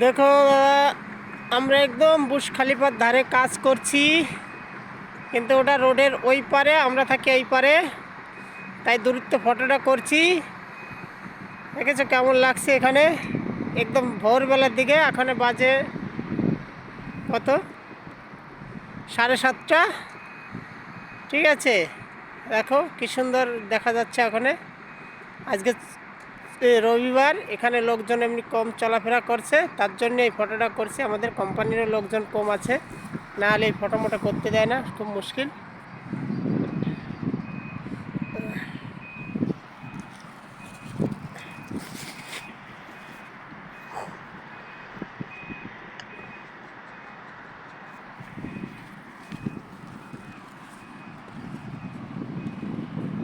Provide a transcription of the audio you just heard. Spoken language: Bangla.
দেখো দাদা, আমরা একদম বুর্জ খলিফার ধারে কাজ করছি, কিন্তু ওটা রোডের ওই পারে, আমরা থাকি এই পারে, তাই দূরত্ব ফটোটা করছি। দেখেছো কেমন লাগছে এখানে? একদম ভোরবেলার দিকে, এখানে বাজে কত, 7:30। ঠিক আছে, দেখো কি সুন্দর দেখা যাচ্ছে ওখানে। আজকে রবিবার, এখানে লোকজন এমনি কম চলাফেরা করছে, তার জন্য এই ফটোটা করছি। আমাদের কোম্পানিরও লোকজন কম আছে, না হলে এই ফটো মোটো করতে দেয় না, খুব মুশকিল।